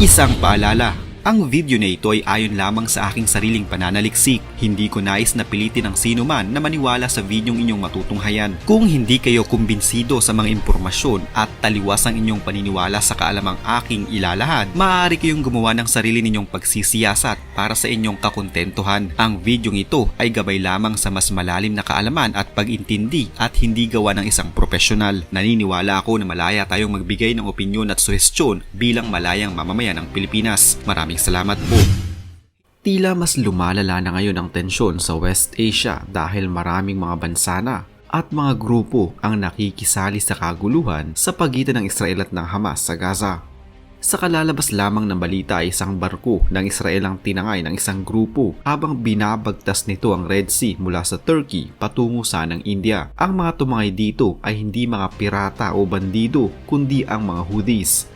Isang paalala, ang video na ito ay ayon lamang sa aking sariling pananaliksik. Hindi ko nais na pilitin ang sino man na maniwala sa videong inyong matutunghayan. Kung hindi kayo kumbinsido sa mga impormasyon at taliwas ang inyong paniniwala sa kaalamang aking ilalahad, maaari kayong gumawa ng sarili ninyong pagsisiyasat para sa inyong kakontentuhan. Ang videong ito ay gabay lamang sa mas malalim na kaalaman at pag-intindi at hindi gawa ng isang profesional. Naniniwala ako na malaya tayong magbigay ng opinyon at suhestyon bilang malayang mamamayan ng Pilipinas. Maraming salamat po. Tila mas lumalala na ngayon ang tensyon sa West Asia dahil maraming mga bansa na at mga grupo ang nakikisali sa kaguluhan sa pagitan ng Israel at ng Hamas sa Gaza. Sa kalalabas lamang ng balita ay isang barko ng Israel ang tinangay ng isang grupo habang binabagtas nito ang Red Sea mula sa Turkey patungo sa ng India. Ang mga tumangay dito ay hindi mga pirata o bandido kundi ang mga Houthis,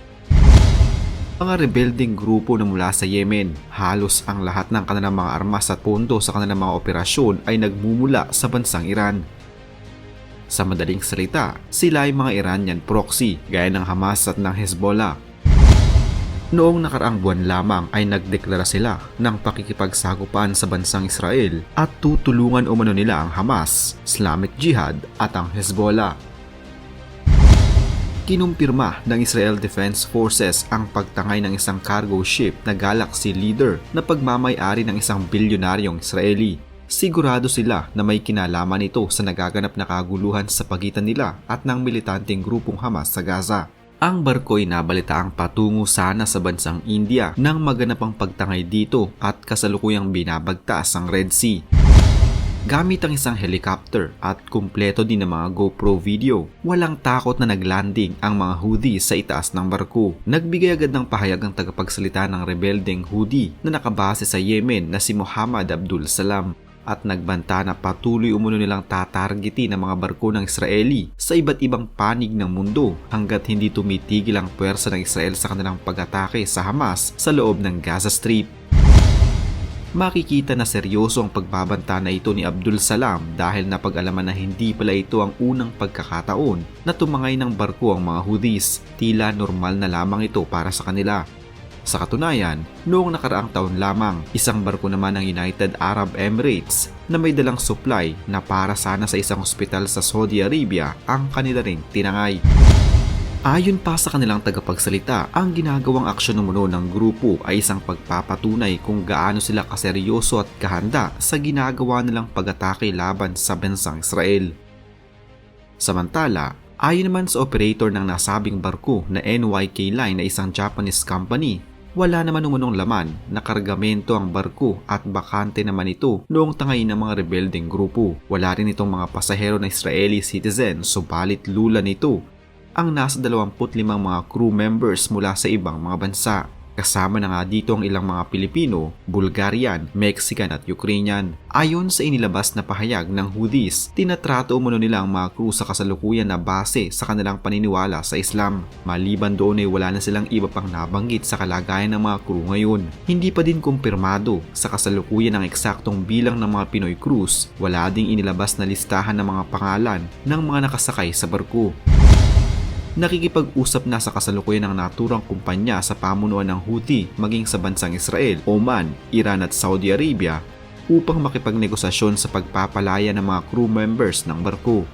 mga rebelding grupo na mula sa Yemen. Halos ang lahat ng kanilang mga armas at pondo sa kanilang mga operasyon ay nagmumula sa bansang Iran. Sa madaling salita, sila ay mga Iranian proxy gaya ng Hamas at ng Hezbollah. Noong nakaraang buwan lamang ay nagdeklara sila ng pakikipagsagupaan sa bansang Israel at tutulungan umano nila ang Hamas, Islamic Jihad at ang Hezbollah. Kinumpirma ng Israel Defense Forces ang pagtangay ng isang cargo ship na Galaxy Leader na pagmamay-ari ng isang bilyonaryong Israeli. Sigurado sila na may kinalaman ito sa nagaganap na kaguluhan sa pagitan nila at ng militanteng grupong Hamas sa Gaza. Ang barko ay nabalitaang patungo sana sa bansang India nang maganap ang pagtangay dito at kasalukuyang binabagtas ang Red Sea. Gamit ang isang helicopter at kumpleto din ng mga GoPro video, walang takot na naglanding ang mga Houthis sa itaas ng barko. Nagbigay agad ng pahayag ang tagapagsalita ng rebeldeng Houthi na nakabase sa Yemen na si Muhammad Abdul Salam at nagbanta na patuloy umano nilang tatargetin ang mga barko ng Israeli sa iba't ibang panig ng mundo hanggat hindi tumitigil ang puwersa ng Israel sa kanilang pag-atake sa Hamas sa loob ng Gaza Strip. Makikita na seryoso ang pagbabanta na ito ni Abdul Salam dahil napag-alaman na hindi pala ito ang unang pagkakataon na tumangay ng barko ang mga Houthis. Tila normal na lamang ito para sa kanila. Sa katunayan, noong nakaraang taon lamang, isang barko naman ng United Arab Emirates na may dalang supply na para sana sa isang ospital sa Saudi Arabia ang kanila ring tinangay. Ayon pa sa kanilang tagapagsalita, ang ginagawang aksyon umano ng grupo ay isang pagpapatunay kung gaano sila kaseryoso at kahanda sa ginagawa nilang pag-atake laban sa bansang Israel. Samantala, ayon naman sa operator ng nasabing barko na NYK Line na isang Japanese company, wala naman umunong laman na kargamento ang barko at bakante naman ito noong tangay ng mga rebeldeng grupo. Wala rin itong mga pasahero na Israeli citizen, subalit lula nito ang nasa 25 mga crew members mula sa ibang mga bansa. Kasama na nga dito ang ilang mga Pilipino, Bulgarian, Mexican at Ukrainian. Ayon sa inilabas na pahayag ng Houthis, tinatrato umano nila ang mga crew sa kasalukuyan na base sa kanilang paniniwala sa Islam. Maliban doon ay wala na silang iba pang nabanggit sa kalagayan ng mga crew ngayon. Hindi pa din kumpirmado sa kasalukuyan ang eksaktong bilang ng mga Pinoy crews. Wala ding inilabas na listahan ng mga pangalan ng mga nakasakay sa barko. Nakikipag-usap na sa kasalukuyan ng naturang kumpanya sa pamunuan ng Houthi maging sa bansang Israel, Oman, Iran at Saudi Arabia upang makipagnegosasyon sa pagpapalaya ng mga crew members ng barko.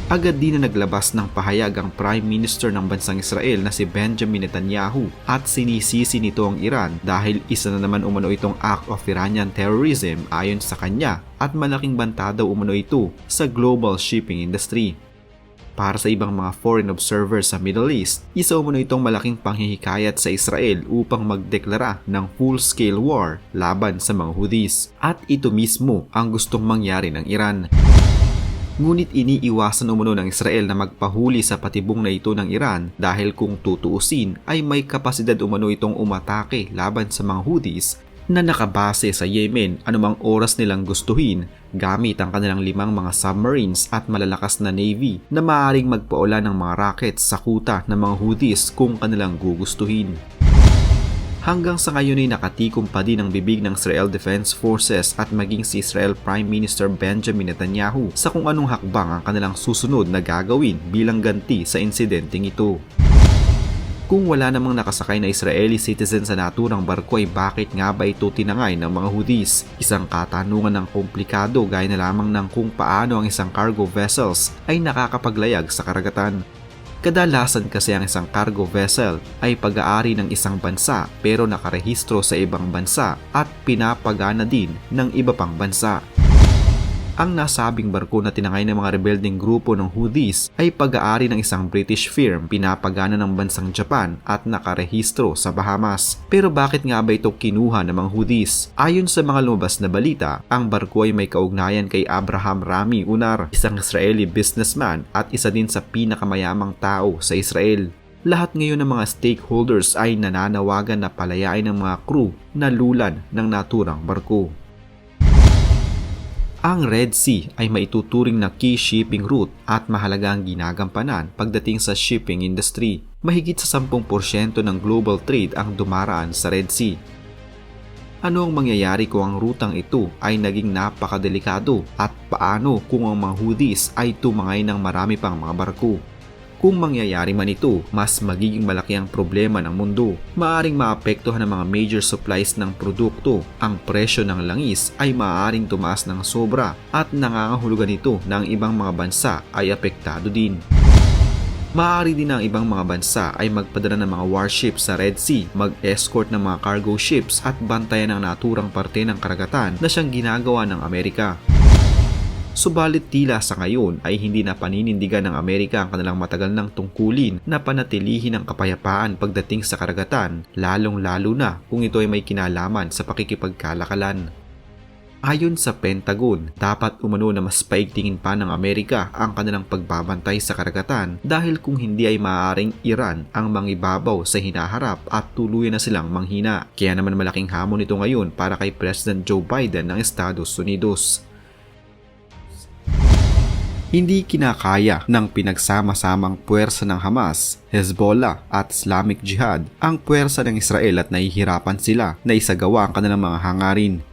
Agad din na naglabas ng pahayag ang Prime Minister ng bansang Israel na si Benjamin Netanyahu at sinisisi nito ang Iran dahil isa na naman umano itong act of Iranian terrorism ayon sa kanya at malaking banta daw umano ito sa global shipping industry. Para sa ibang mga foreign observers sa Middle East, isa umano itong malaking panghihikayat sa Israel upang magdeklara ng full-scale war laban sa mga Houthis. At ito mismo ang gustong mangyari ng Iran. Ngunit iniiwasan umano ng Israel na magpahuli sa patibong na ito ng Iran dahil kung tutuusin ay may kapasidad umano itong umatake laban sa mga Houthis na nakabase sa Yemen anumang oras nilang gustuhin gamit ang kanilang 5 mga submarines at malalakas na navy na maaaring magpaula ng mga rockets sa kuta ng mga Houthis kung kanilang gugustuhin. Hanggang sa ngayon ay nakatikom pa din ang bibig ng Israel Defense Forces at maging si Israel Prime Minister Benjamin Netanyahu sa kung anong hakbang ang kanilang susunod na gagawin bilang ganti sa insidenteng ito. Kung wala namang nakasakay na Israeli citizen sa naturang barko ay bakit nga ba ito tinangay ng mga Houthis? Isang katanungan ng komplikado gaya na lamang ng kung paano ang isang cargo vessels ay nakakapaglayag sa karagatan. Kadalasan kasi ang isang cargo vessel ay pag-aari ng isang bansa pero nakarehistro sa ibang bansa at pinapagana din ng iba pang bansa. Ang nasabing barko na tinangay ng mga rebelding grupo ng Houthis ay pag-aari ng isang British firm, pinapagana ng bansang Japan at nakarehistro sa Bahamas. Pero bakit nga ba ito kinuha ng mga Houthis? Ayon sa mga lumabas na balita, ang barko ay may kaugnayan kay Abraham Rami Unar, isang Israeli businessman at isa din sa pinakamayamang tao sa Israel. Lahat ngayon ng mga stakeholders ay nananawagan na palayain ng mga crew na lulan ng naturang barko. Ang Red Sea ay maituturing na key shipping route at mahalagang ginagampanan pagdating sa shipping industry. Mahigit sa 10% ng global trade ang dumaraan sa Red Sea. Ano ang mangyayari kung ang rutang ito ay naging napakadelikado at paano kung ang mga Houthis ay tumangay ng marami pang mga barko? Kung mangyayari man ito, mas magiging malaki ang problema ng mundo. Maaring maapektuhan ang mga major supplies ng produkto. Ang presyo ng langis ay maaaring tumaas ng sobra at nangangahulugan ito na ang ibang mga bansa ay apektado din. Maaari din ang ibang mga bansa ay magpadala ng mga warships sa Red Sea, mag-escort ng mga cargo ships at bantayan ang naturang parte ng karagatan na siyang ginagawa ng Amerika. Subalit tila sa ngayon ay hindi na paninindigan ng Amerika ang kanilang matagal ng tungkulin na panatilihin ang kapayapaan pagdating sa karagatan, lalong-lalo na kung ito ay may kinalaman sa pakikipagkalakalan. Ayon sa Pentagon, dapat umano na mas paigtingin pa ng Amerika ang kanilang pagbabantay sa karagatan dahil kung hindi ay maaaring Iran ang mangibabaw sa hinaharap at tuluyan na silang manghina. Kaya naman malaking hamon ito ngayon para kay President Joe Biden ng Estados Unidos. Hindi kinakaya ng pinagsama-samang puwersa ng Hamas, Hezbollah at Islamic Jihad ang puwersa ng Israel at nahihirapan sila na isagawa ang kanilang mga hangarin.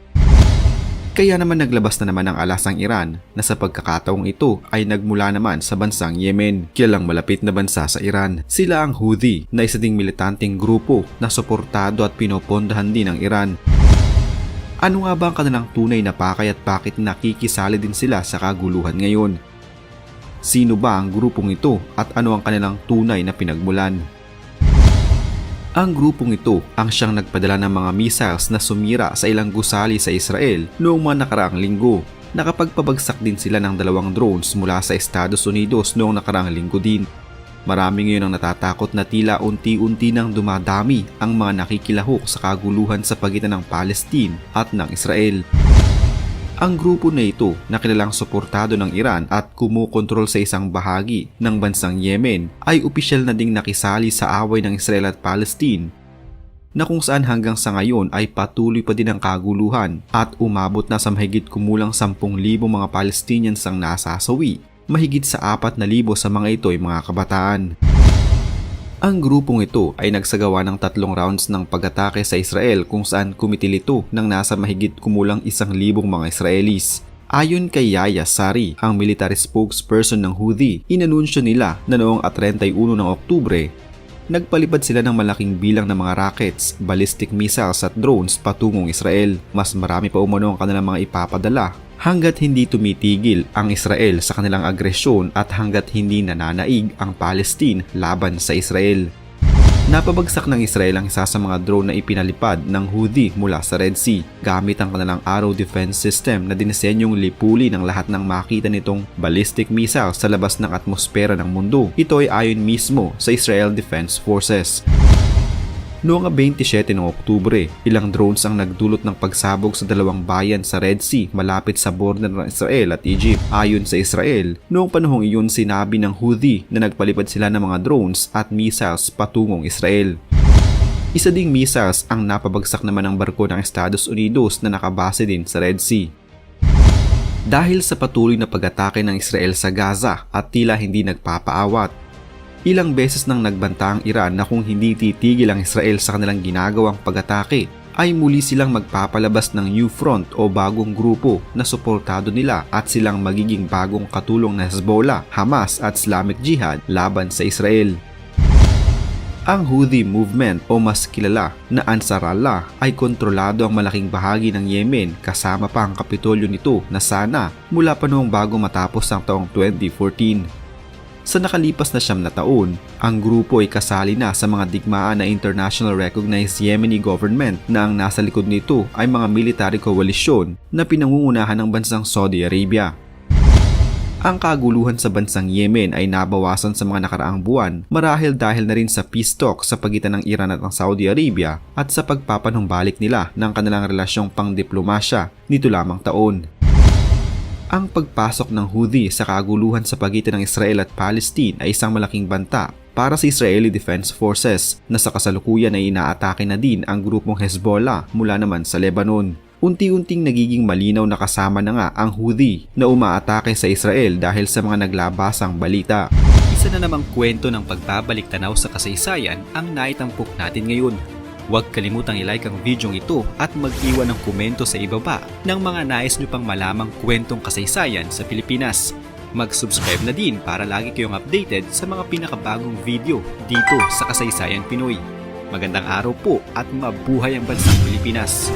Kaya naman naglabas na naman ang alas ang Iran na sa pagkakataong ito ay nagmula naman sa bansang Yemen, kilalang malapit na bansa sa Iran. Sila ang Houthi na isa ding militanteng grupo na suportado at pinopondahan din ng Iran. Ano nga ba ang kanilang tunay na pakay at bakit nakikisali din sila sa kaguluhan ngayon? Sino ba ang grupong ito at ano ang kanilang tunay na pinagmulan? Ang grupong ito ang siyang nagpadala ng mga missiles na sumira sa ilang gusali sa Israel noong mga nakaraang linggo. Nakapagpabagsak din sila ng 2 drones mula sa Estados Unidos noong nakaraang linggo din. Marami ngayon ang natatakot na tila unti-unti nang dumadami ang mga nakikilahok sa kaguluhan sa pagitan ng Palestine at ng Israel. Ang grupo na ito na kilalang suportado ng Iran at kumukontrol sa isang bahagi ng bansang Yemen ay opisyal na ding nakisali sa away ng Israel at Palestine na kung saan hanggang sa ngayon ay patuloy pa din ang kaguluhan at umabot na sa mahigit kumulang 10,000 mga Palestinians ang nasasawi. Mahigit sa 4,000 sa mga ito ay mga kabataan. Ang grupong ito ay nagsagawa ng 3 rounds ng pag-atake sa Israel kung saan kumitil ito ng nasa mahigit kumulang 1,000 mga Israelis. Ayon kay Yahya Sari, ang military spokesperson ng Houthi, inanunsyo nila na noong 31 ng Oktubre, nagpalipad sila ng malaking bilang ng mga rockets, ballistic missiles at drones patungong Israel. Mas marami pa umano ang kanilang mga ipapadala hanggat hindi tumitigil ang Israel sa kanilang agresyon at hanggat hindi nananaig ang Palestine laban sa Israel. Napabagsak ng Israel ang isa sa mga drone na ipinalipad ng Houthi mula sa Red Sea gamit ang kanilang Arrow defense system na dinisenyong lipuli ng lahat ng makita nitong ballistic missile sa labas ng atmosfera ng mundo. Ito ay ayon mismo sa Israel Defense Forces. Noong 27 ng Oktubre, ilang drones ang nagdulot ng pagsabog sa 2 bayan sa Red Sea malapit sa border ng Israel at Egypt. Ayon sa Israel, noong panahong iyon sinabi ng Houthi na nagpalipad sila ng mga drones at missiles patungong Israel. Isa ding missiles ang napabagsak naman ng barko ng Estados Unidos na nakabase din sa Red Sea. Dahil sa patuloy na pag-atake ng Israel sa Gaza at tila hindi nagpapaawat, ilang beses nang nagbanta ang Iran na kung hindi titigil ang Israel sa kanilang ginagawang pag-atake, ay muli silang magpapalabas ng new front o bagong grupo na suportado nila at silang magiging bagong katulong na Hezbollah, Hamas at Islamic Jihad laban sa Israel. Ang Houthi movement o mas kilala na Ansarallah ay kontrolado ang malaking bahagi ng Yemen kasama pa ang kapitolyo nito na Sana mula pa noong bago matapos ang taong 2014. Sa nakalipas na 9 na taon, ang grupo ay kasali na sa mga digmaan na international recognized Yemeni government na ang nasa likod nito ay mga military coalition na pinangungunahan ng bansang Saudi Arabia. Ang kaguluhan sa bansang Yemen ay nabawasan sa mga nakaraang buwan marahil dahil na rin sa peace talk sa pagitan ng Iran at ng Saudi Arabia at sa pagpapanumbalik nila ng kanilang relasyong pangdiplomasya nito lamang taon. Ang pagpasok ng Houthi sa kaguluhan sa pagitan ng Israel at Palestine ay isang malaking banta para sa Israeli Defense Forces na sa kasalukuyan ay inaatake na din ang grupong Hezbollah mula naman sa Lebanon. Unti-unting nagiging malinaw na kasama na nga ang Houthi na umaatake sa Israel dahil sa mga naglabasang balita. Isa na namang kwento ng pagbabalik tanaw sa kasaysayan ang naitampok natin ngayon. Huwag kalimutang i-like ang video ito at mag-iwan ng komento sa ibaba ng mga nais nyo pang malamang kwentong kasaysayan sa Pilipinas. Mag-subscribe na din para lagi kayong updated sa mga pinakabagong video dito sa Kasaysayan Pinoy. Magandang araw po at mabuhay ang bansang Pilipinas!